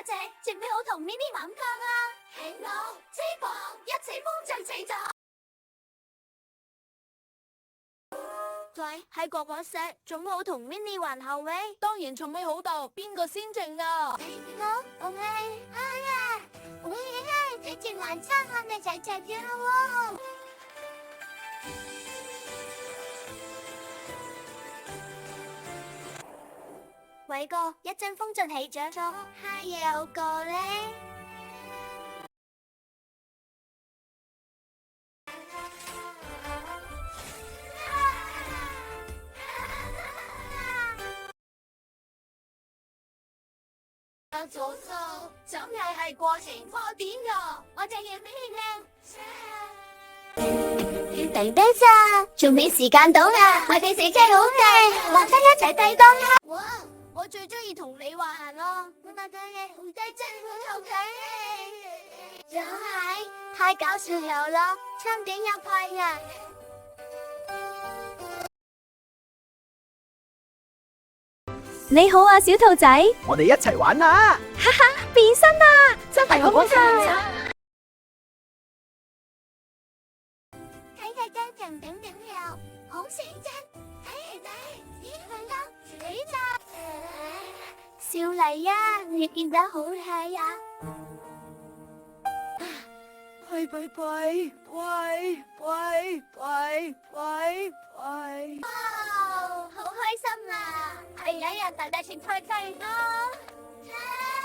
把隻，值唔值我同 Minnie 玩㗎啊？聽到翅膀一齊風箏死咗。喂，喺國畫石，仲好同 Minnie 玩後尾？當然從未好到，邊個先正啊？我係啊，我係直接玩餐下咪齊齊跳喎。偉哥，一陣風箏起咗，下有個咧。早數真係過程快點㗎，我就要咩咧？弟弟咋？仲未時間到啊！我哋死真好正，玩得一齊抵當啦！哇！我最中意同你玩咯，我覺得你好低真好好睇，就係太搞笑有咯，唱點入去啊！你好啊，小兔仔，我哋一齊玩啦！哈哈，變身啦，真係好開心！睇睇真人頂頂有，好寫真，睇睇只係得死咋？少嚟啊，你見得好睇啊！拜拜拜拜拜拜拜拜！哇，好開心啊！係有人大大情趣計咯〜